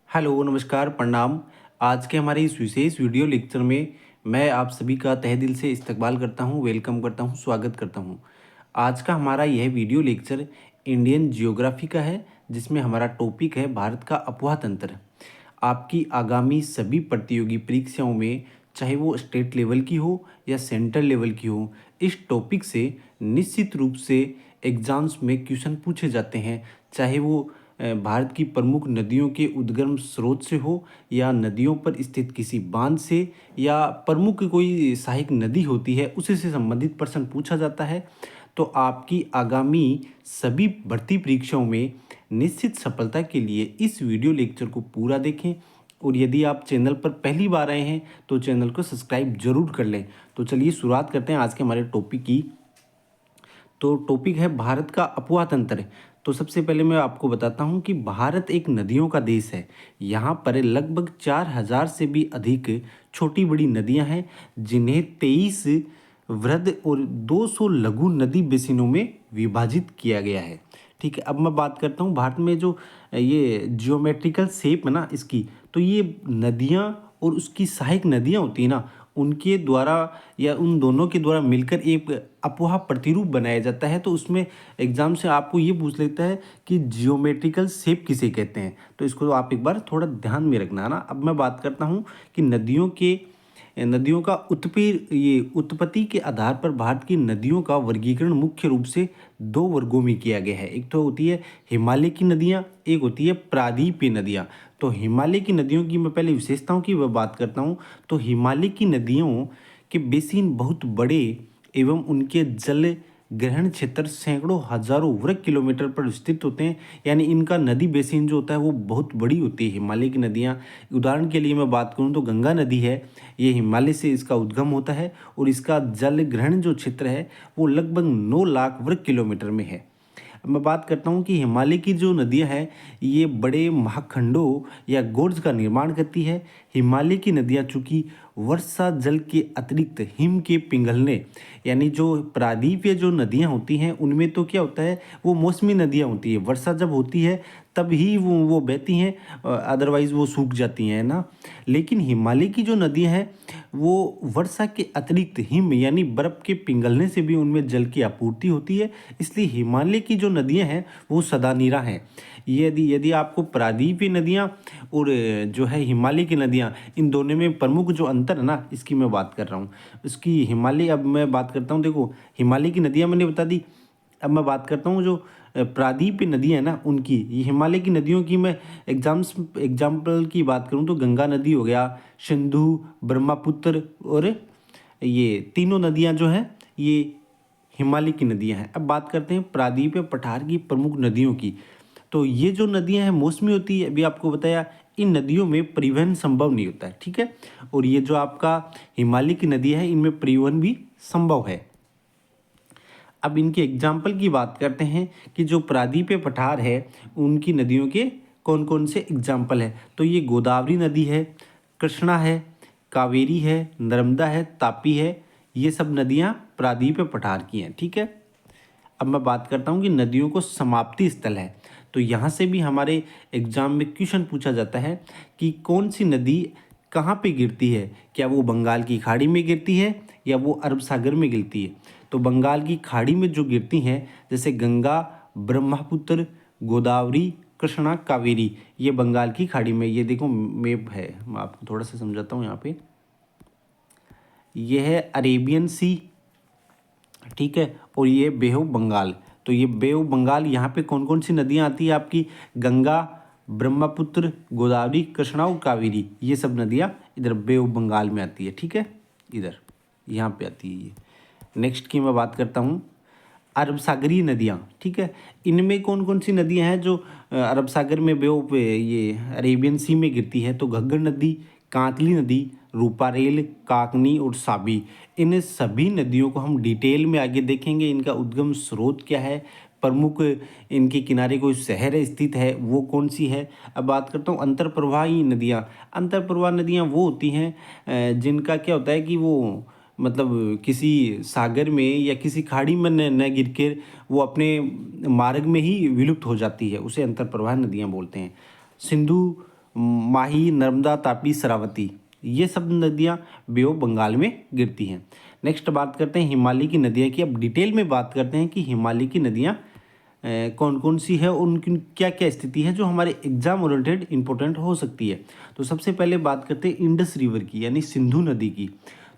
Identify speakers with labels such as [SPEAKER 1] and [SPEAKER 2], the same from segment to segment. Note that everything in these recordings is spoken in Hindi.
[SPEAKER 1] हेलो, नमस्कार, प्रणाम। आज के हमारे इस विशेष वीडियो लेक्चर में मैं आप सभी का तहे दिल से इस्तकबाल करता हूं, वेलकम करता हूं, स्वागत करता हूं। आज का हमारा यह वीडियो लेक्चर इंडियन जियोग्राफी का है, जिसमें हमारा टॉपिक है भारत का अपवाह तंत्र। आपकी आगामी सभी प्रतियोगी परीक्षाओं में, चाहे वो स्टेट लेवल की हो या सेंट्रल लेवल की हो, इस टॉपिक से निश्चित रूप से एग्ज़ाम्स में क्वेश्चन पूछे जाते हैं। चाहे वो भारत की प्रमुख नदियों के उद्गम स्रोत से हो, या नदियों पर स्थित किसी बांध से, या प्रमुख कोई सहायक नदी होती है उसी से संबंधित प्रश्न पूछा जाता है। तो आपकी आगामी सभी भर्ती परीक्षाओं में निश्चित सफलता के लिए इस वीडियो लेक्चर को पूरा देखें। और यदि आप चैनल पर पहली बार आए हैं तो चैनल को सब्सक्राइब जरूर कर लें। तो चलिए शुरुआत करते हैं आज के हमारे टॉपिक की। तो टॉपिक है भारत का अपवाह तंत्र। तो सबसे पहले मैं आपको बताता हूं कि भारत एक नदियों का देश है। यहाँ पर लगभग 4000 से भी अधिक छोटी बड़ी नदियां हैं, जिन्हें 23 वृहद और 200 लघु नदी बेसिनों में विभाजित किया गया है। ठीक है, अब मैं बात करता हूँ भारत में जो ये जियोमेट्रिकल शेप है ना इसकी, तो ये नदियाँ और उसकी सहायक नदियाँ होती हैं ना, उनके द्वारा या उन दोनों के द्वारा मिलकर एक अपवाह प्रतिरूप बनाया जाता है। तो उसमें एग्जाम से आपको ये पूछ लेता है कि जियोमेट्रिकल शेप किसे कहते हैं। तो इसको तो आप एक बार थोड़ा ध्यान में रखना है ना। अब मैं बात करता हूँ कि नदियों का उत्पत्ति के आधार पर भारत की नदियों का वर्गीकरण मुख्य रूप से दो वर्गों में किया गया है। एक तो होती है हिमालय की नदियाँ, एक होती है प्रायद्वीपीय नदियाँ। तो हिमालय की नदियों की मैं पहले विशेषताओं की वह बात करता हूँ। तो हिमालय की नदियों के बेसिन बहुत बड़े एवं उनके जल ग्रहण क्षेत्र सैकड़ों हजारों वर्ग किलोमीटर पर विस्तृत होते हैं। यानी इनका नदी बेसिन जो होता है वो बहुत बड़ी होती है। हिमालय की नदियाँ, उदाहरण के लिए मैं बात करूँ तो गंगा नदी है, ये हिमालय से इसका उद्गम होता है और इसका जल ग्रहण जो क्षेत्र है वो लगभग 9 लाख वर्ग किलोमीटर में है। अब मैं बात करता हूँ कि हिमालय की जो नदियाँ हैं ये बड़े महाखंडों या गोर्ज का निर्माण करती है। हिमालय की नदियाँ चूँकि वर्षा जल के अतिरिक्त हिम के पिघलने, यानी जो प्रायद्वीपीय जो नदियाँ होती हैं उनमें तो क्या होता है, वो मौसमी नदियाँ होती है। वर्षा जब होती है तब ही वो बहती हैं, अदरवाइज़ वो सूख जाती हैं ना। लेकिन हिमालय की जो नदियाँ हैं वो वर्षा के अतिरिक्त हिम यानी बर्फ़ के पिघलने से भी उनमें जल की आपूर्ति होती है। इसलिए हिमालय की जो नदियाँ हैं वो सदानीरा हैं। यदि यदि आपको प्रायद्वीपीय नदियाँ और जो है हिमालय की नदियाँ, इन दोनों में प्रमुख जो अंतर है ना, इसकी मैं बात कर रहा हूँ। इसकी हिमालय, अब मैं बात करता हूँ, देखो हिमालय की नदियाँ मैंने बता दी। अब मैं बात करता हूँ जो प्रायद्वीपीय नदियाँ हैं ना उनकी। ये हिमालय की नदियों की मैं एग्जाम्पल की बात करूँ तो गंगा नदी हो गया, सिंधु, ब्रह्मपुत्र, और ये तीनों नदियाँ जो हैं ये हिमालय की नदियाँ हैं। अब बात करते हैं प्रायद्वीपीय पठार की प्रमुख नदियों की। तो ये जो नदियाँ हैं मौसमी होती है, अभी आपको बताया। इन नदियों में परिवहन संभव नहीं होता है, ठीक है। और ये जो आपका हिमालय की नदी है इनमें परिवहन भी संभव है। अब इनके एग्जाम्पल की बात करते हैं कि जो प्रायद्वीपीय पठार है उनकी नदियों के कौन कौन से एग्जाम्पल है। तो ये गोदावरी नदी है, कृष्णा है, कावेरी है, नर्मदा है, तापी है। ये सब नदियाँ प्रायद्वीपीय पठार की हैं, ठीक है। अब मैं बात करता हूँ कि नदियों को समाप्ति स्थल है। तो यहाँ से भी हमारे एग्जाम में क्वेश्चन पूछा जाता है कि कौन सी नदी कहाँ पे गिरती है। क्या वो बंगाल की खाड़ी में गिरती है या वो अरब सागर में गिरती है। तो बंगाल की खाड़ी में जो गिरती हैं, जैसे गंगा, ब्रह्मपुत्र, गोदावरी, कृष्णा, कावेरी, ये बंगाल की खाड़ी में। ये देखो मैप है, मैं आपको थोड़ा सा समझाता हूँ यहाँ पे। यह है अरेबियन सी, ठीक है, और ये बे ऑफ बंगाल। तो ये बे ऑफ बंगाल, यहाँ पे कौन कौन सी नदियाँ आती है आपकी, गंगा, ब्रह्मपुत्र, गोदावरी, कृष्णा और कावेरी। ये सब नदियाँ इधर बे ऑफ बंगाल में आती है, ठीक है, इधर यहाँ पे आती है ये। नेक्स्ट की मैं बात करता हूँ अरब सागरीय नदियाँ, ठीक है। इनमें कौन कौन सी नदियाँ हैं जो अरब सागर में बे ऑफ ये अरेबियन सी में गिरती है। तो घग्गर नदी, कांतली नदी, रूपारेल, काकनी और साबी। इन सभी नदियों को हम डिटेल में आगे देखेंगे। इनका उद्गम स्रोत क्या है, प्रमुख इनके किनारे कोई शहर स्थित है वो कौन सी है। अब बात करता हूँ अंतर्प्रवाही नदियाँ। अंतर्प्रवाह नदियाँ वो होती हैं जिनका क्या होता है कि वो मतलब किसी सागर में या किसी खाड़ी में न गिर के वो अपने मार्ग में ही विलुप्त हो जाती है, उसे अंतर्प्रवाह नदियाँ बोलते हैं। सिंधु माही, नर्मदा, तापी, शरावती, ये सब नदियाँ बे ऑफ बंगाल में गिरती हैं। नेक्स्ट बात करते हैं हिमालय की नदियाँ की। अब डिटेल में बात करते हैं कि हिमालय की नदियाँ कौन कौन सी है, उनकी क्या क्या स्थिति है जो हमारे एग्जाम ओरिएंटेड इंपॉर्टेंट हो सकती है। तो सबसे पहले बात करते हैं इंडस रिवर की, यानी सिंधु नदी की।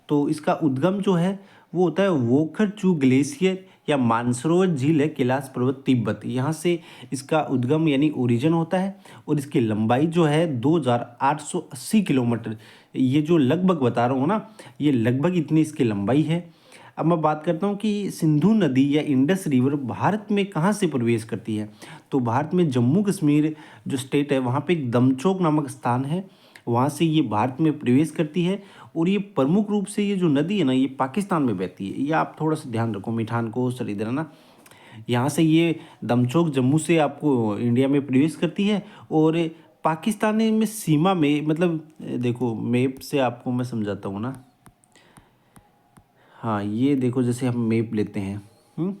[SPEAKER 1] तो इसका उद्गम जो है वो होता है वोखर-चू ग्लेशियर या मानसरोवर झील है, कैलाश पर्वत, तिब्बत, यहाँ से इसका उद्गम यानी ओरिजिन होता है। और इसकी लंबाई जो है 2880 किलोमीटर, ये जो लगभग बता रहा हूँ ना, ये लगभग इतनी इसकी लंबाई है। अब मैं बात करता हूँ कि सिंधु नदी या इंडस रिवर भारत में कहाँ से प्रवेश करती है। तो भारत में जम्मू कश्मीर जो स्टेट है वहाँ पे एक दमचोक नामक स्थान है, वहाँ से ये भारत में प्रवेश करती है। और ये प्रमुख रूप से ये जो नदी है ना, ये पाकिस्तान में बहती है। ये आप थोड़ा सा ध्यान रखो, मिठानकोट इधर है ना, यहाँ से ये दमचोक जम्मू से आपको इंडिया में प्रवेश करती है। और पाकिस्तान में सीमा में, मतलब देखो मैप से आपको मैं समझाता हूँ ना। हाँ, ये देखो जैसे हम मैप लेते हैं,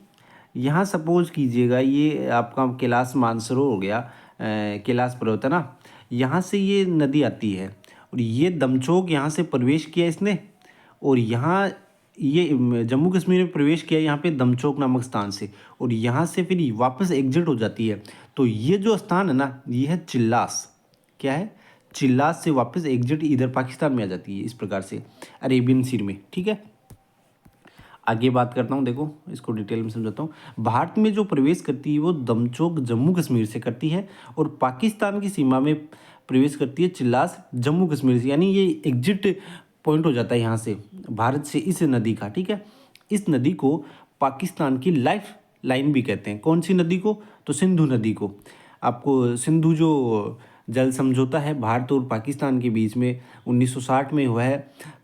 [SPEAKER 1] यहाँ सपोज कीजिएगा ये आपका कैलाश मानसरोवर हो गया, कैलाश पर्वत है ना, यहाँ से ये नदी आती है और ये दमचोक यहाँ से प्रवेश किया इसने। और यहाँ ये जम्मू कश्मीर में प्रवेश किया यहाँ पे दमचोक नामक स्थान से, और यहाँ से फिर वापस एग्जिट हो जाती है। तो ये जो स्थान है ना, ये है चिल्लास। क्या है? चिल्लास से वापस एग्जिट इधर पाकिस्तान में आ जाती है, इस प्रकार से अरेबियन सी में। ठीक है, आगे बात करता हूँ, देखो इसको डिटेल में समझाता हूँ। भारत में जो प्रवेश करती है वो दमचोक जम्मू कश्मीर से करती है, और पाकिस्तान की सीमा में प्रवेश करती है चिल्लास जम्मू कश्मीर से, यानी ये एग्जिट पॉइंट हो जाता है यहाँ से भारत से इस नदी का। ठीक है, इस नदी को पाकिस्तान की लाइफ लाइन भी कहते हैं। कौन सी नदी को? तो सिंधु नदी को। आपको सिंधु जो जल समझौता है भारत और पाकिस्तान के बीच में 1960 में हुआ है,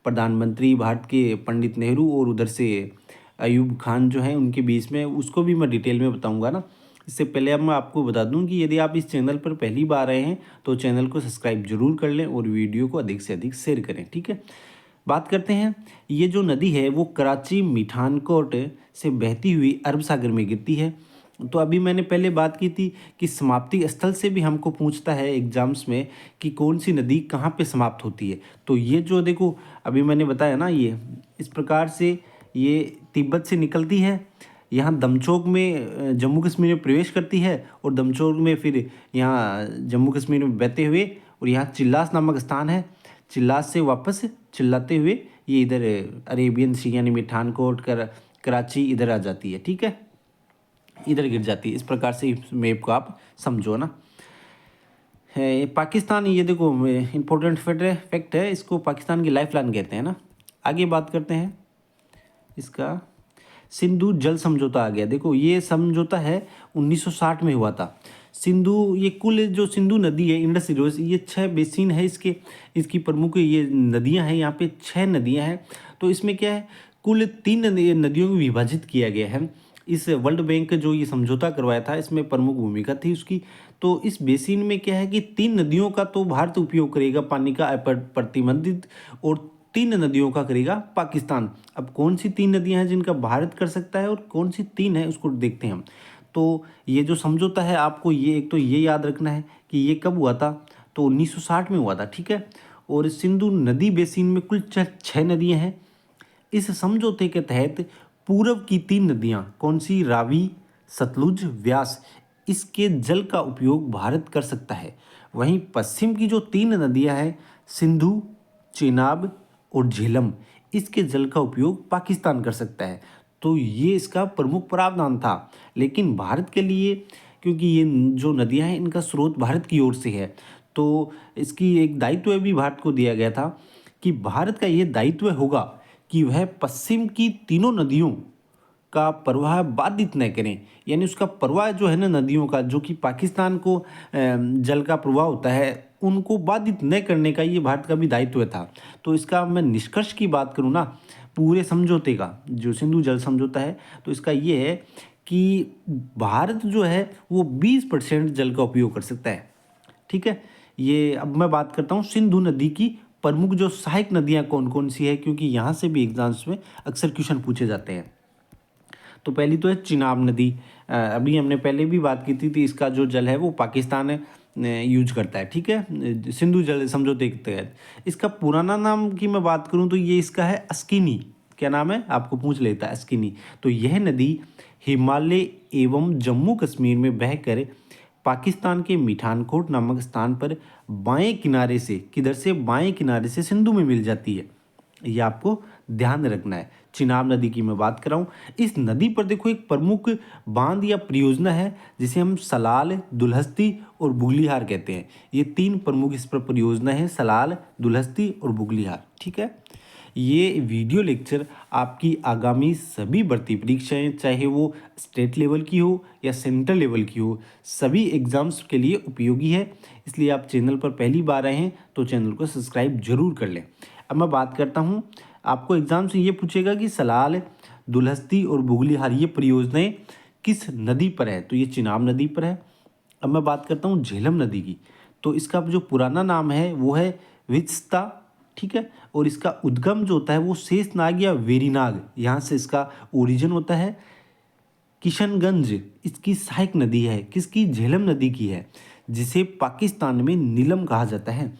[SPEAKER 1] प्रधानमंत्री भारत के पंडित नेहरू और उधर से अयूब खान जो हैं उनके बीच में, उसको भी मैं डिटेल में बताऊंगा ना। इससे पहले अब मैं आपको बता दूं कि यदि आप इस चैनल पर पहली बार आए हैं तो चैनल को सब्सक्राइब जरूर कर लें और वीडियो को अधिक से अधिक शेयर करें। ठीक है, बात करते हैं, ये जो नदी है वो कराची मिठानकोट से बहती हुई अरब सागर में गिरती है। तो अभी मैंने पहले बात की थी कि समाप्ति स्थल से भी हमको पूछता है एग्जाम्स में कि कौन सी नदी कहाँ पे समाप्त होती है। तो ये जो देखो अभी मैंने बताया ना, ये इस प्रकार से ये तिब्बत से निकलती है, यहाँ दमचोक में जम्मू कश्मीर में प्रवेश करती है, और दमचोक में फिर यहाँ जम्मू कश्मीर में बहते हुए, और यहाँ चिल्लास नामक स्थान है, चिल्लास से वापस चिल्लाते हुए ये इधर अरेबियन सी यानी मिठानकोट कराची इधर आ जाती है। ठीक है, इधर गिर जाती है। इस प्रकार से इस मैप को आप समझो ना। पाकिस्तान, ये देखो इम्पोर्टेंट फैक्ट है, इसको पाकिस्तान की लाइफ लाइन कहते हैं ना। आगे बात करते हैं इसका, सिंधु जल समझौता आ गया। देखो ये समझौता है 1960 में हुआ था। सिंधु, ये कुल जो सिंधु नदी है इंडस रिवर, ये 6 बेसिन है इसकी प्रमुख ये नदियां हैं, यहाँ पे 6 नदियां हैं। तो इसमें क्या है, कुल 3 नदियों को विभाजित किया गया है। इस वर्ल्ड बैंक जो ये समझौता करवाया था इसमें प्रमुख भूमिका थी उसकी। तो इस बेसिन में क्या है कि 3 नदियों का तो भारत उपयोग करेगा पानी का प्रतिबंधित, और 3 नदियों का करेगा पाकिस्तान। अब कौन सी 3 नदियां हैं जिनका भारत कर सकता है और कौन सी 3 है उसको देखते हैं हम। तो ये जो समझौता है आपको ये एक तो ये याद रखना है कि ये कब हुआ था, तो 1960 में हुआ था। ठीक है, और सिंधु नदी बेसिन में कुल 6 नदियां हैं। इस समझौते के तहत पूर्व की 3 नदियां कौन सी, रावी, सतलुज, व्यास, इसके जल का उपयोग भारत कर सकता है। वहीं पश्चिम की जो 3 नदियां हैं, सिंधु, चेनाब और झेलम, इसके जल का उपयोग पाकिस्तान कर सकता है। तो ये इसका प्रमुख प्रावधान था। लेकिन भारत के लिए, क्योंकि ये जो नदियां हैं इनका स्रोत भारत की ओर से है, तो इसकी एक दायित्व भी भारत को दिया गया था कि भारत का ये दायित्व होगा कि वह पश्चिम की तीनों नदियों का प्रवाह बाधित न करें। यानी उसका प्रवाह जो है ना नदियों का, जो कि पाकिस्तान को जल का प्रवाह होता है, उनको बाधित न करने का ये भारत का भी दायित्व था। तो इसका मैं निष्कर्ष की बात करूँ ना, पूरे समझौते का जो सिंधु जल समझौता है, तो इसका ये है कि भारत जो है वो 20% जल का उपयोग कर सकता है। ठीक है, ये अब मैं बात करता हूँ सिंधु नदी की प्रमुख जो सहायक नदियाँ कौन कौन सी है, क्योंकि यहाँ से भी एग्जाम्स में अक्सर क्वेश्चन पूछे जाते हैं। तो पहली तो है चिनाब नदी। अभी हमने पहले भी बात की थी, इसका जो जल है वो पाकिस्तान यूज करता है, ठीक है, सिंधु जल समझौते के तहत। इसका पुराना नाम की मैं बात करूं तो ये इसका है अस्किनी। क्या नाम है, आपको पूछ लेता है, अस्किनी। तो यह नदी हिमालय एवं जम्मू कश्मीर में बहकर पाकिस्तान के मिठानकोट नामक स्थान पर बाएं किनारे से, किधर से, बाएं किनारे से सिंधु में मिल जाती है। ये आपको ध्यान रखना है। चिनाब नदी की मैं बात कर रहा हूँ। इस नदी पर देखो एक प्रमुख बांध या परियोजना है जिसे हम सलाल, दुलहस्ती और बुगलिहार कहते हैं। ये 3 प्रमुख इस पर परियोजना है, सलाल, दुलहस्ती और बुगलिहार, ठीक है। ये वीडियो लेक्चर आपकी आगामी सभी भर्ती परीक्षाएं, चाहे वो स्टेट लेवल की हो या सेंट्रल लेवल की हो, सभी एग्जाम्स के लिए उपयोगी है। इसलिए आप चैनल पर पहली बार आए हैं तो चैनल को सब्सक्राइब जरूर कर लें। अब मैं बात करता हूँ, आपको एग्जाम से ये पूछेगा कि सलाल, दुलहस्ती और बुगलिहार ये परियोजनाएं किस नदी पर है, तो ये चिनाब नदी पर है। अब मैं बात करता हूँ झेलम नदी की। तो इसका जो पुराना नाम है वो है वित्सता, ठीक है। और इसका उद्गम जो होता है वो शेषनाग या वेरीनाग, यहाँ से इसका ओरिजिन होता है। किशनगंज इसकी सहायक नदी है, किसकी, झेलम नदी की है, जिसे पाकिस्तान में नीलम कहा जाता है।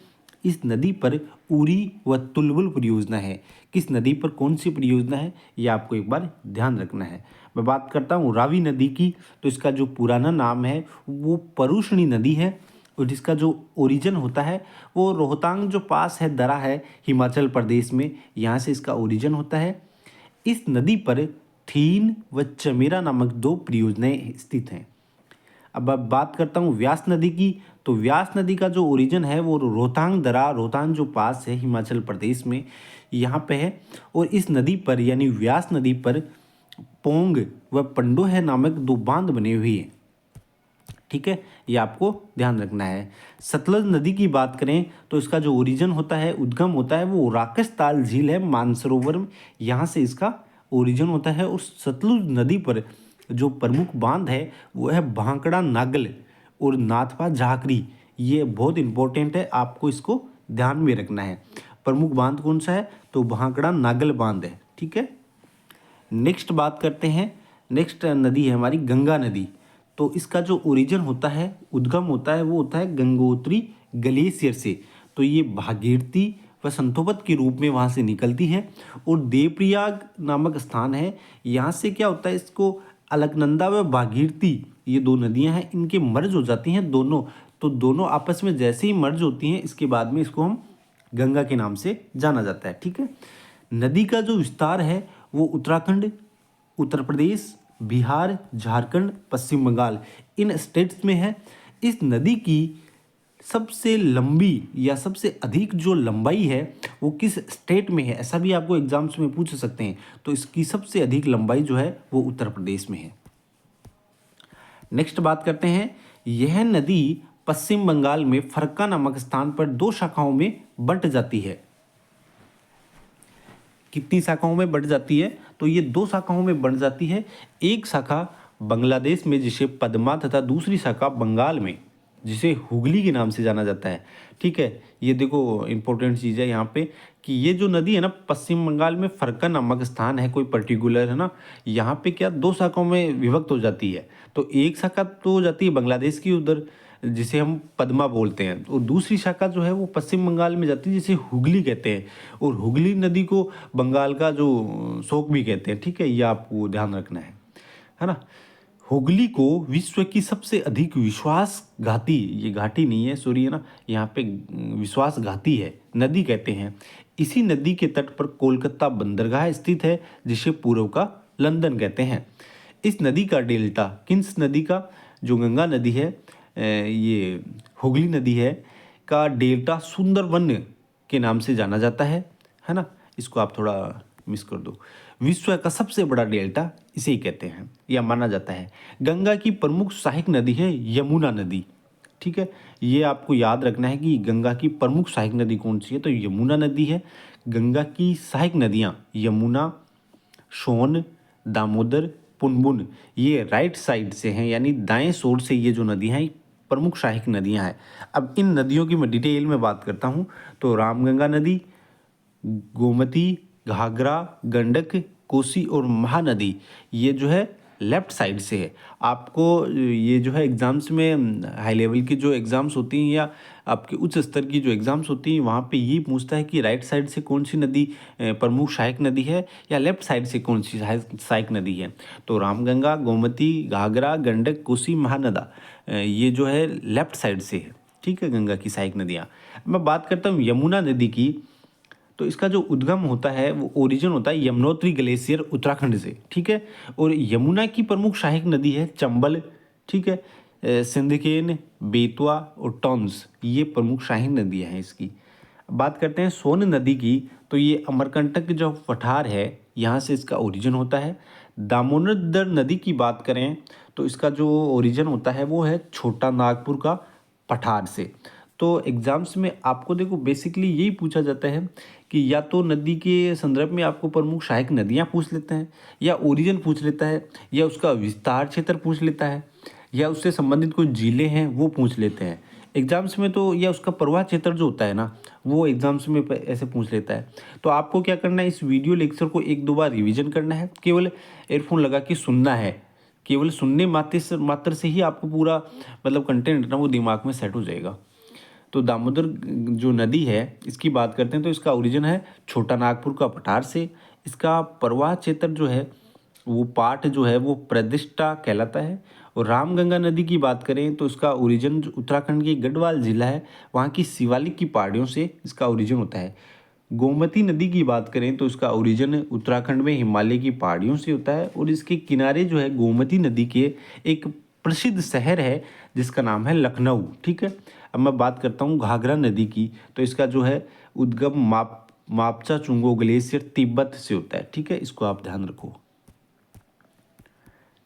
[SPEAKER 1] इस नदी पर उरी व तुलबुल परियोजना है। किस नदी पर कौन सी परियोजना है, ये आपको एक बार ध्यान रखना है। मैं बात करता हूँ रावी नदी की। तो इसका जो पुराना नाम है वो परुष्णी नदी है, और जिसका जो ओरिजिन होता है वो रोहतांग जो पास है, दरा है हिमाचल प्रदेश में, यहाँ से इसका ओरिजिन होता है। इस नदी पर थीन व चमेरा नामक 2 परियोजनाएं स्थित हैं। अब बात करता हूँ व्यास नदी की। तो व्यास नदी का जो ओरिजिन है वो रोहतांग दरा, रोहतांग जो पास है हिमाचल प्रदेश में, यहाँ पे है। और इस नदी पर यानी व्यास नदी पर पोंग व पंडोह नामक 2 बांध बने हुए हैं, ठीक है। ये आपको ध्यान रखना है। सतलज नदी की बात करें तो इसका जो ओरिजिन होता है, उद्गम होता है वो राकसताल झील है मानसरोवर में, यहाँ से इसका ओरिजिन होता है। और सतलुज नदी पर जो प्रमुख बांध है वो है भांकड़ा नागल और नाथपा झाकरी। ये बहुत इंपॉर्टेंट है, आपको इसको ध्यान में रखना है। प्रमुख बांध कौन सा है, तो भांकड़ा नागल बांध है, ठीक है। नेक्स्ट बात करते हैं, नेक्स्ट नदी है हमारी गंगा नदी। तो इसका जो ओरिजिन होता है, उद्गम होता है वो होता है गंगोत्री ग्लेशियर से। तो ये भागीरथी व संतोपत के रूप में वहाँ से निकलती है। और देवप्रयाग नामक स्थान है, यहाँ से क्या होता है, इसको अलकनंदा व भागीरथी ये 2 नदियाँ हैं, इनके मर्ज हो जाती हैं दोनों। तो दोनों आपस में जैसे ही मर्ज होती हैं, इसके बाद में इसको हम गंगा के नाम से जाना जाता है, ठीक है। नदी का जो विस्तार है वो उत्तराखंड, उत्तर प्रदेश, बिहार, झारखंड, पश्चिम बंगाल इन स्टेट्स में है। इस नदी की सबसे लंबी या सबसे अधिक जो लंबाई है वो किस स्टेट में है, ऐसा भी आपको एग्जाम्स में पूछ सकते हैं। तो इसकी सबसे अधिक लंबाई जो है वो उत्तर प्रदेश में है। नेक्स्ट बात करते हैं, यह नदी पश्चिम बंगाल में फरक्का नामक स्थान पर 2 शाखाओं में बंट जाती है। कितनी शाखाओं में बढ़ जाती है, तो ये 2 शाखाओं में बढ़ जाती है। एक शाखा बांग्लादेश में जिसे पद्मा, तथा दूसरी शाखा बंगाल में जिसे हुगली के नाम से जाना जाता है, ठीक है। ये देखो इंपॉर्टेंट चीज़ है यहाँ पे कि ये जो नदी है ना, पश्चिम बंगाल में फरक्का नामक स्थान है कोई पर्टिकुलर, है ना, यहाँ पे क्या 2 शाखाओं में विभक्त हो जाती है। तो एक शाखा तो हो जाती है बांग्लादेश की उधर, जिसे हम पद्मा बोलते हैं, और दूसरी शाखा जो है वो पश्चिम बंगाल में जाती है जिसे हुगली कहते हैं। और हुगली नदी को बंगाल का जो शोक भी कहते हैं, ठीक है, ये आपको ध्यान रखना है ना। हुगली को विश्व की सबसे अधिक विश्वासघाती, ये घाटी नहीं है सॉरी, है ना, यहाँ पे विश्वासघाती है नदी कहते हैं। इसी नदी के तट पर कोलकाता बंदरगाह स्थित है जिसे पूर्व का लंदन कहते हैं। इस नदी का डेल्टा, किस नदी का, जो गंगा नदी है, ये हुगली नदी है, का डेल्टा सुंदरवन के नाम से जाना जाता है ना। इसको आप थोड़ा मिस कर दो। विश्व का सबसे बड़ा डेल्टा इसे ही कहते हैं या माना जाता है। गंगा की प्रमुख सहायक नदी है यमुना नदी, ठीक है। ये आपको याद रखना है कि गंगा की प्रमुख सहायक नदी कौन सी है, तो यमुना नदी है। गंगा की सहायक नदियाँ यमुना, सोन, दामोदर, पुनपुन ये राइट साइड से हैं, यानी दाएं छोर से ये जो नदियाँ हैं प्रमुख सहायक नदियाँ हैं। अब इन नदियों की मैं डिटेल में बात करता हूँ। तो रामगंगा नदी, गोमती, घाघरा, गंडक, कोसी और महानदी ये जो है लेफ़्ट साइड से है। आपको ये जो है एग्ज़ाम्स में हाई लेवल की जो एग्ज़ाम्स होती हैं या आपके उच्च स्तर की जो एग्ज़ाम्स होती हैं वहाँ पे ये पूछता है कि राइट साइड से कौन सी नदी प्रमुख सहायक नदी है या लेफ़्ट साइड से कौन सी सहायक नदी है। तो रामगंगा, गोमती, घाघरा, गंडक, कोसी, महानदा ये जो है लेफ़्ट साइड से है, ठीक है, गंगा की सहायक नदियाँ। मैं बात करता हूँ यमुना नदी की, तो इसका जो उद्गम होता है वो ओरिजिन होता है यमुनोत्री ग्लेशियर उत्तराखंड से, ठीक है। और यमुना की प्रमुख सहायक नदी है चंबल, ठीक है, सिंधकेन, बेतवा और टॉन्स, ये प्रमुख सहायक नदियाँ हैं इसकी। बात करते हैं सोन नदी की, तो ये अमरकंटक जो पठार है यहाँ से इसका ओरिजिन होता है। दामोदर नदी की बात करें तो इसका जो ओरिजिन होता है वो है छोटा नागपुर का पठार से। तो एग्ज़ाम्स में आपको देखो बेसिकली यही पूछा जाता है कि या तो नदी के संदर्भ में आपको प्रमुख सहायक नदियाँ पूछ लेते हैं, या ओरिजिन पूछ लेता है, या उसका विस्तार क्षेत्र पूछ लेता है, या उससे संबंधित कोई जिले हैं वो पूछ लेते हैं एग्ज़ाम्स में। तो या उसका प्रवाह क्षेत्र जो होता है ना वो एग्ज़ाम्स में ऐसे पूछ लेता है। तो आपको क्या करना है, इस वीडियो लेक्चर को एक दो बार रिविज़न करना है, केवल एयरफोन लगा के सुनना है। केवल सुनने मात्र से ही आपको पूरा मतलब कंटेंट ना वो दिमाग में सेट हो जाएगा। तो दामोदर जो नदी है इसकी बात करते हैं तो इसका ओरिजिन है छोटा नागपुर का पठार से। इसका प्रवाह क्षेत्र जो है वो पाठ जो है वो प्रतिष्ठा कहलाता है। और रामगंगा नदी की बात करें तो इसका ओरिजिन जो उत्तराखंड के गढ़वाल जिला है वहाँ की शिवालिक की पहाड़ियों से इसका ओरिजिन होता है। गोमती नदी की बात करें तो इसका ओरिजिन उत्तराखंड में हिमालय की पहाड़ियों से होता है। और इसके किनारे जो है गोमती नदी के एक प्रसिद्ध शहर है जिसका नाम है लखनऊ, ठीक है। अब मैं बात करता हूँ घाघरा नदी की, तो इसका जो है उद्गम मापचा चुंगो ग्लेशियर तिब्बत से होता है, ठीक है, इसको आप ध्यान रखो।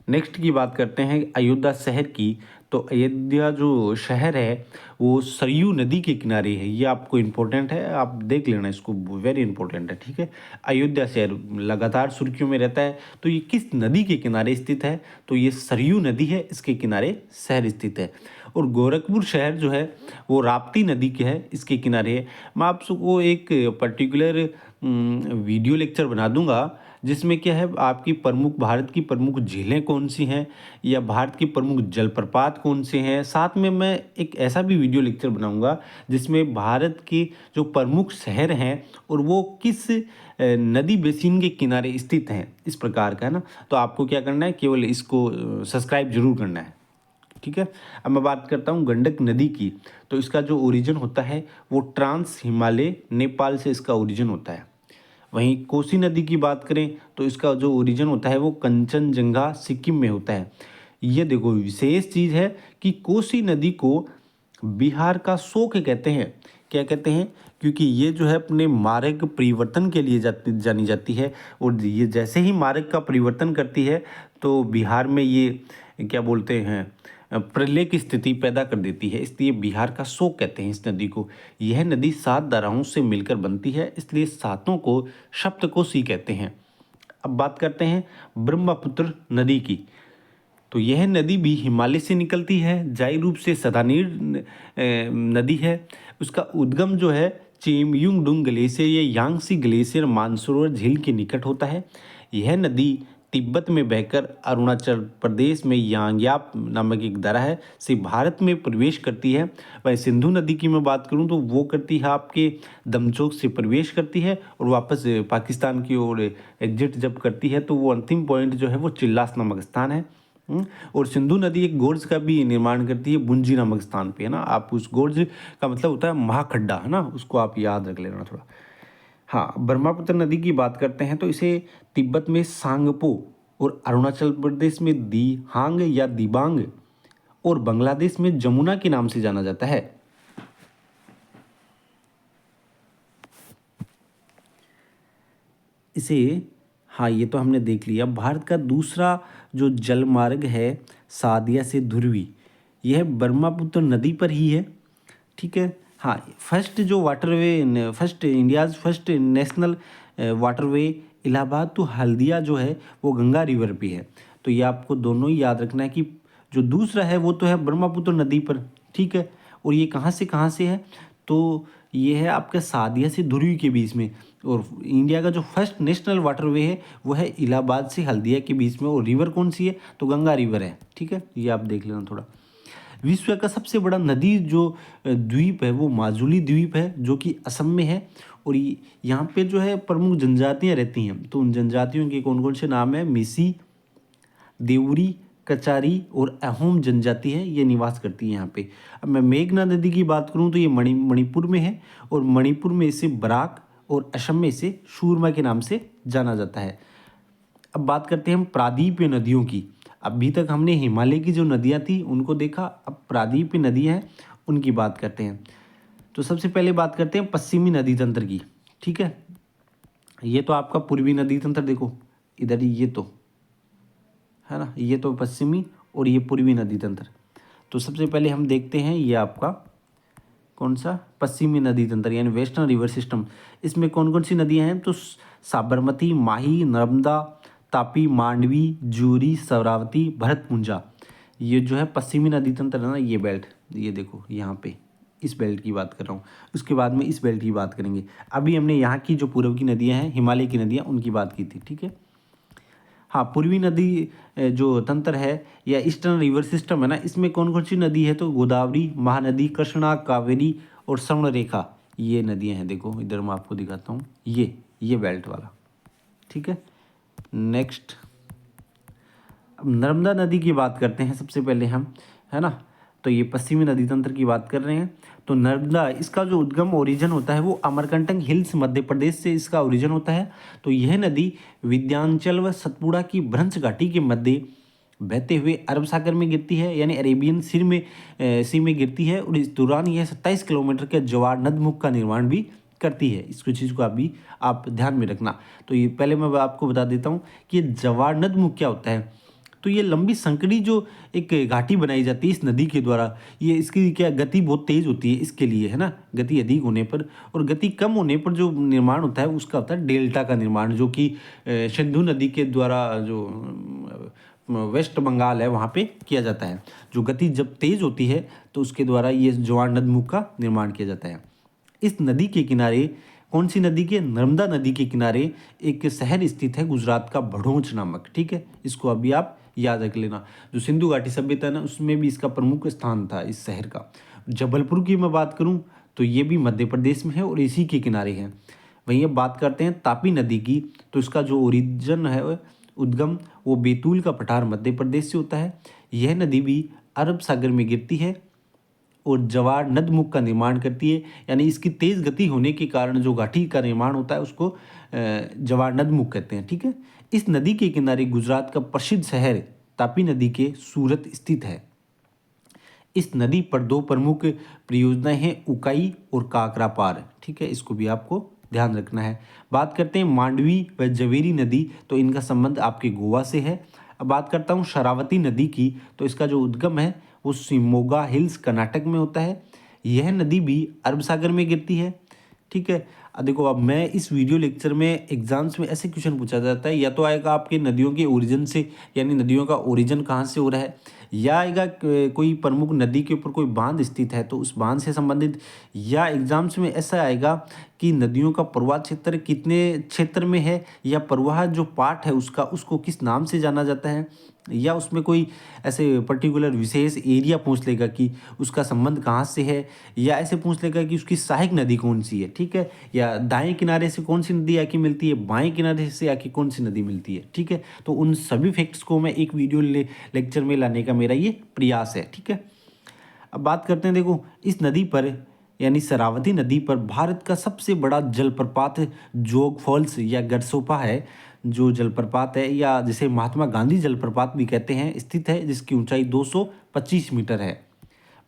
[SPEAKER 1] नेक्स्ट की बात करते हैं अयोध्या शहर की, तो अयोध्या जो शहर है वो सरयू नदी के किनारे है। ये आपको इम्पोर्टेंट है, आप देख लेना इसको, वेरी इंपॉर्टेंट है, ठीक है। अयोध्या शहर लगातार सुर्खियों में रहता है। तो ये किस नदी के किनारे स्थित है, तो ये सरयू नदी है, इसके किनारे शहर स्थित है। और गोरखपुर शहर जो है वो राप्ती नदी के है, इसके किनारे है। मैं आपको एक पर्टिकुलर वीडियो लेक्चर बना दूंगा जिसमें क्या है आपकी प्रमुख भारत की प्रमुख झीलें कौन सी हैं या भारत की प्रमुख जलप्रपात कौन से हैं। साथ में मैं एक ऐसा भी वीडियो लेक्चर बनाऊंगा जिसमें भारत के जो प्रमुख शहर हैं और वो किस नदी बेसिन के किनारे स्थित हैं, इस प्रकार का है ना। तो आपको क्या करना है, केवल इसको सब्सक्राइब जरूर करना है, ठीक है। अब मैं बात करता हूँ गंडक नदी की, तो इसका जो ओरिजिन होता है वो ट्रांस हिमालय नेपाल से इसका ओरिजिन होता है। वहीं कोसी नदी की बात करें तो इसका जो ओरिजिन होता है वो कंचनजंगा सिक्किम में होता है। ये देखो विशेष चीज़ है कि कोसी नदी को बिहार का शोक कहते हैं। क्या कहते हैं, क्योंकि ये जो है अपने मार्ग परिवर्तन के लिए जानी जाती है। और ये जैसे ही मार्ग का परिवर्तन करती है तो बिहार में ये क्या बोलते हैं प्रलय की स्थिति पैदा कर देती है, इसलिए बिहार का शोक कहते हैं इस नदी को। यह नदी 7 धाराओं से मिलकर बनती है, इसलिए सातों को सप्तकोशी कहते हैं। अब बात करते हैं ब्रह्मपुत्र नदी की, तो यह नदी भी हिमालय से निकलती है, जाई रूप से सदानीर नदी है। उसका उद्गम जो है चेमयुंगडुंग ग्लेशियर या यांगसी ग्लेशियर मानसरोवर झील के निकट होता है। यह नदी तिब्बत में बहकर अरुणाचल प्रदेश में यांग्याप नामक एक दर्रा है से भारत में प्रवेश करती है। वह सिंधु नदी की मैं बात करूं तो वो करती है आपके दमचोक से प्रवेश करती है और वापस पाकिस्तान की ओर एग्जिट जब करती है तो वो अंतिम पॉइंट जो है वो चिल्लास नामक स्थान है। और सिंधु नदी एक गोर्ज का भी निर्माण करती है बुंजी नामक स्थान पे, है ना। आप उस गोर्ज का मतलब होता है महाखड्डा, है ना, उसको आप याद रख लेना थोड़ा। हाँ, ब्रह्मपुत्र नदी की बात करते हैं तो इसे तिब्बत में सांगपो और अरुणाचल प्रदेश में दिहांग या दिबांग और बांग्लादेश में जमुना के नाम से जाना जाता है। इसे, हाँ ये तो हमने देख लिया। भारत का दूसरा जो जल मार्ग है सादिया से ध्रुवी, यह ब्रह्मपुत्र नदी पर ही है, ठीक है। हाँ, फर्स्ट जो waterway, first India's first national waterway Allahabad to Haldia जो है वो गंगा रिवर पे है। तो ये आपको दोनों ही याद रखना है कि जो दूसरा है वो तो है ब्रह्मपुत्र नदी पर, ठीक है। और ये कहाँ से है, तो ये है आपके सादिया से ध्रुवी के बीच में। और इंडिया का जो फर्स्ट नेशनल वाटरवे है वो है इलाहाबाद से हल्दिया के बीच में। और रिवर कौन सी है, तो गंगा रिवर है, ठीक है, ये आप देख लेना थोड़ा। विश्व का सबसे बड़ा नदी जो द्वीप है वो माजुली द्वीप है, जो कि असम में है। और यहाँ पे जो है प्रमुख जनजातियाँ रहती हैं, तो उन जनजातियों के कौन कौन से नाम है, मिसी, देवरी, कचारी और अहोम जनजाति है, ये निवास करती है यहाँ पे। अब मैं मेघना नदी की बात करूँ तो ये मणिपुर में है। और मणिपुर में इसे बराक और असम में इसे सूरमा के नाम से जाना जाता है। अब बात करते हैं हम प्रादीपीय नदियों की। अभी तक हमने हिमालय की जो नदियाँ थी उनको देखा, अब प्रादीपीय नदियाँ हैं उनकी बात करते हैं। तो सबसे पहले बात करते हैं पश्चिमी नदी तंत्र की, ठीक है। ये तो आपका पूर्वी नदी तंत्र, देखो इधर ये तो है ना, ये तो पश्चिमी और ये पूर्वी नदी तंत्र। तो सबसे पहले हम देखते हैं ये आपका कौन सा, पश्चिमी नदी तंत्र यानी वेस्टर्न रिवर सिस्टम। इसमें कौन कौन सी नदियां हैं, तो साबरमती, माही, नर्मदा, तापी, मांडवी, जूरी, शरावती, भरतपुंजा। ये जो है पश्चिमी नदी तंत्र है ना, ये बेल्ट, ये देखो यहाँ पे इस बेल्ट की बात कर रहा हूँ। उसके बाद में इस बेल्ट की बात करेंगे। अभी हमने यहाँ की जो पूर्व की नदियाँ हैं, हिमालय की नदियाँ, उनकी बात की थी, ठीक है। हाँ, पूर्वी नदी जो तंत्र है या ईस्टर्न रिवर सिस्टम है ना, इसमें कौन कौन सी नदी है, तो गोदावरी, महानदी, कृष्णा, कावेरी और स्वर्णरेखा, ये नदियाँ हैं। देखो इधर मैं आपको दिखाता हूँ, ये बेल्ट वाला, ठीक है। नेक्स्ट, अब नर्मदा नदी की बात करते हैं सबसे पहले हम, है ना। तो ये पश्चिमी नदी तंत्र की बात कर रहे हैं। तो नर्मदा, इसका जो उद्गम ओरिजिन होता है वो अमरकंटक हिल्स मध्य प्रदेश से इसका ओरिजिन होता है। तो यह नदी विंध्याचल व सतपुड़ा की भ्रंश घाटी के मध्य बहते हुए अरब सागर में गिरती है, यानी अरेबियन सी में गिरती है। और इस दौरान यह 27 किलोमीटर के ज्वार नदमुख का निर्माण भी करती है। इसको चीज़ को अभी आप ध्यान में रखना। तो ये पहले मैं आपको बता देता हूँ कि ये ज्वार नदमुख क्या होता है। तो ये लंबी संकरी जो एक घाटी बनाई जाती है इस नदी के द्वारा, ये इसकी क्या गति बहुत तेज़ होती है इसके लिए, है ना, गति अधिक होने पर। और गति कम होने पर जो निर्माण होता है उसका होता है डेल्टा का निर्माण, जो कि सिंधु नदी के द्वारा जो वेस्ट बंगाल है वहाँ पे किया जाता है। जो गति जब तेज़ होती है तो उसके द्वारा ये ज्वार नदमुख का निर्माण किया जाता है। इस नदी के किनारे, कौन सी नदी के, नर्मदा नदी के किनारे एक शहर स्थित है गुजरात का, भड़ोच नामक, ठीक है। इसको अभी आप याद रख लेना। जो सिंधु घाटी सभ्यता है ना, उसमें भी इसका प्रमुख स्थान था इस शहर का। जबलपुर की मैं बात करूं तो ये भी मध्य प्रदेश में है और इसी के किनारे है। वहीं अब बात करते हैं तापी नदी की। तो इसका जो ओरिजिन है, उद्गम, वो बैतूल का पठार मध्य प्रदेश से होता है। यह नदी भी अरब सागर में गिरती है और ज्वार नदमुख का निर्माण करती है, यानी इसकी तेज़ गति होने के कारण जो घाटी का निर्माण होता है उसको ज्वार नदमुख कहते हैं, ठीक है। इस नदी के किनारे गुजरात का प्रसिद्ध शहर तापी नदी के सूरत स्थित है। इस नदी पर दो प्रमुख परियोजनाएं हैं, उकाई और काकरा पार, ठीक है। इसको भी आपको ध्यान रखना है। बात करते हैं मांडवी व जवेरी नदी, तो इनका संबंध आपके गोवा से है। अब बात करता हूँ शरावती नदी की। तो इसका जो उद्गम है वो शिमोगा हिल्स कर्नाटक में होता है। यह नदी भी अरब सागर में गिरती है, ठीक है। देखो, अब मैं इस वीडियो लेक्चर में एग्जाम्स में ऐसे क्वेश्चन पूछा जाता है, या तो आएगा आपके नदियों के ओरिजिन से, यानी नदियों का ओरिजिन कहाँ से हो रहा है, या आएगा कोई प्रमुख नदी के ऊपर कोई बांध स्थित है तो उस बांध से संबंधित, या एग्जाम्स में ऐसा आएगा कि नदियों का प्रवाह क्षेत्र कितने क्षेत्र में है, या प्रवाह जो पार्ट है उसका, उसको किस नाम से जाना जाता है, या उसमें कोई ऐसे पर्टिकुलर विशेष एरिया पूछ लेगा कि उसका संबंध कहाँ से है, या ऐसे पूछ लेगा कि उसकी सहायक नदी कौन सी है, ठीक है, या दाएं किनारे से कौन सी नदी आके मिलती है, बाएं किनारे से आके कौन सी नदी मिलती है, ठीक है। तो उन सभी फैक्ट्स को मैं एक वीडियो लेक्चर में लाने का मेरा ये प्रयास है, ठीक है। अब बात करते हैं, देखो इस नदी पर यानी शरावती नदी पर भारत का सबसे बड़ा जलप्रपात जोग फॉल्स या गरसोपा है, जो जलप्रपात है, या जिसे महात्मा गांधी जलप्रपात भी कहते हैं, स्थित है, जिसकी ऊंचाई 225 मीटर है।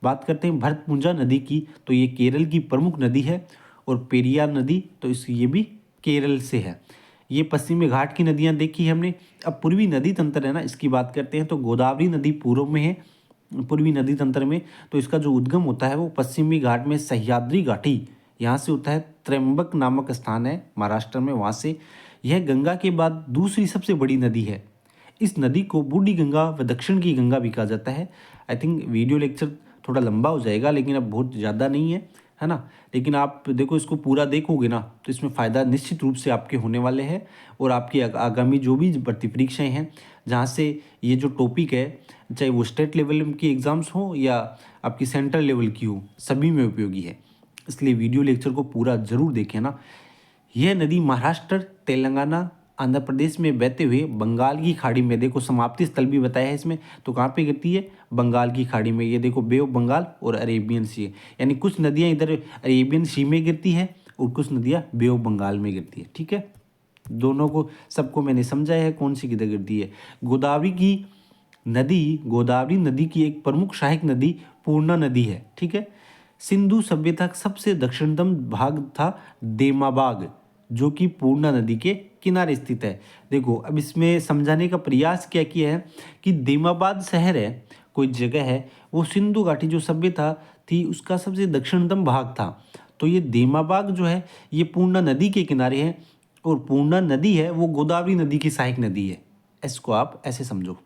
[SPEAKER 1] बात करते हैं भरतपुंजा नदी की। तो ये केरल की प्रमुख नदी है। और पेरियार नदी, तो ये भी केरल से है। ये पश्चिमी घाट की नदियाँ देखी है हमने। अब पूर्वी नदी तंत्र है ना, इसकी बात करते हैं। तो गोदावरी नदी पूर्व में है पूर्वी नदी तंत्र में। तो इसका जो उद्गम होता है वो पश्चिमी घाट में सह्याद्री घाटी यहाँ से होता है। त्र्यंबक नामक स्थान है महाराष्ट्र में, वहाँ से। यह गंगा के बाद दूसरी सबसे बड़ी नदी है। इस नदी को बूढ़ी गंगा व दक्षिण की गंगा भी कहा जाता है। आई थिंक वीडियो लेक्चर थोड़ा लंबा हो जाएगा, लेकिन अब बहुत ज़्यादा नहीं है है ना। लेकिन आप देखो इसको पूरा देखोगे ना तो इसमें फ़ायदा निश्चित रूप से आपके होने वाले हैं। और आपकी आगामी जो भी भर्ती परीक्षाएं हैं जहाँ से ये जो टॉपिक है, चाहे वो स्टेट लेवल की एग्ज़ाम्स हो या आपकी सेंट्रल लेवल की हो, सभी में उपयोगी है। इसलिए वीडियो लेक्चर को पूरा ज़रूर देखें ना। यह नदी महाराष्ट्र, तेलंगाना, आंध्र प्रदेश में बहते हुए बंगाल की खाड़ी में, देखो समाप्ति स्थल भी बताया है इसमें, तो कहाँ पे गिरती है? बंगाल की खाड़ी में। ये देखो बे ऑफ बंगाल और अरेबियन सी, यानी कुछ नदियाँ इधर अरेबियन सी में गिरती है और कुछ नदियाँ बे ऑफ बंगाल में गिरती है। ठीक है, दोनों को सबको मैंने समझाया है कौन सी किधर गिरती है। गोदावरी नदी की एक प्रमुख सहायक नदी पूर्णा नदी है। ठीक है, सिंधु सभ्यता का सबसे दक्षिणतम भाग था देमाबाग, जो कि पूर्णा नदी के किनारे स्थित है। देखो अब इसमें समझाने का प्रयास क्या किया है कि देमाबाद शहर है, कोई जगह है, वो सिंधु घाटी जो सभ्यता थी उसका सबसे दक्षिणतम भाग था। तो ये देमाबाग जो है ये पूर्णा नदी के किनारे है, और पूर्णा नदी है वो गोदावरी नदी की सहायक नदी है। इसको आप ऐसे समझो।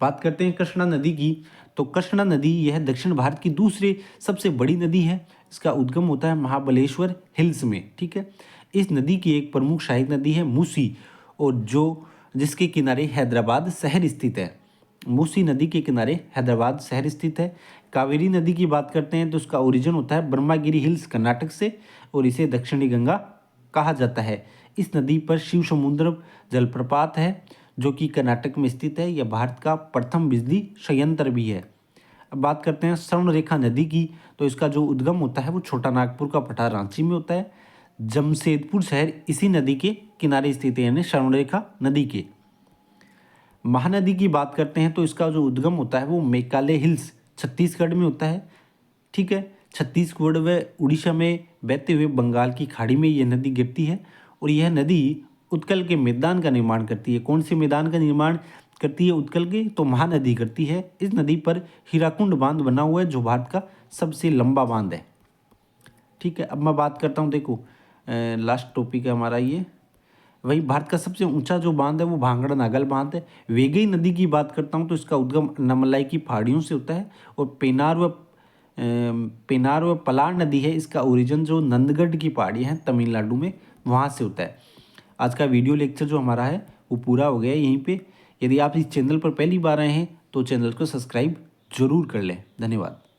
[SPEAKER 1] बात करते हैं कृष्णा नदी की, तो कृष्णा नदी यह दक्षिण भारत की दूसरी सबसे बड़ी नदी है। इसका उद्गम होता है महाबलेश्वर हिल्स में। ठीक है, इस नदी की एक प्रमुख सहायक नदी है मूसी, और जिसके किनारे हैदराबाद शहर स्थित है। मूसी नदी के किनारे हैदराबाद शहर स्थित है। कावेरी नदी की बात करते हैं तो उसका ओरिजिन होता है ब्रह्मागिरी हिल्स कर्नाटक से, और इसे दक्षिणी गंगा कहा जाता है। इस नदी पर शिव समुद्र जलप्रपात है जो कि कर्नाटक में स्थित है। यह भारत का प्रथम बिजली संयंत्र भी है। अब बात करते हैं स्वर्णरेखा नदी की, तो इसका जो उद्गम होता है वो छोटा नागपुर का पठार रांची में होता है। जमशेदपुर शहर इसी नदी के किनारे स्थित है, यानी स्वर्णरेखा नदी के। महानदी की बात करते हैं तो इसका जो उद्गम होता है वो मेघालय हिल्स छत्तीसगढ़ में होता है। ठीक है, छत्तीसगढ़ व उड़ीसा में बहते हुए बंगाल की खाड़ी में यह नदी गिरती है, और यह नदी उत्कल के मैदान का निर्माण करती है। कौन से मैदान का निर्माण करती है? उत्कल के, तो महानदी करती है। इस नदी पर हीराकुंड बांध बना हुआ है जो भारत का सबसे लंबा बांध है। ठीक है, अब मैं बात करता हूँ, देखो लास्ट टॉपिक है हमारा ये, वही भारत का सबसे ऊंचा जो बांध है वो भांगड़ा नागल बांध है। वेगई नदी की बात करता हूँ तो इसका उद्गम नमलाई की पहाड़ियों से होता है, और पेनार व पलार नदी है, इसका ओरिजिन जो नंदगढ़ की पहाड़ी है तमिलनाडु में, वहाँ से होता है। आज का वीडियो लेक्चर जो हमारा है वो पूरा हो गया है यहीं पे। यदि आप इस चैनल पर पहली बार आए हैं तो चैनल को सब्सक्राइब जरूर कर लें। धन्यवाद।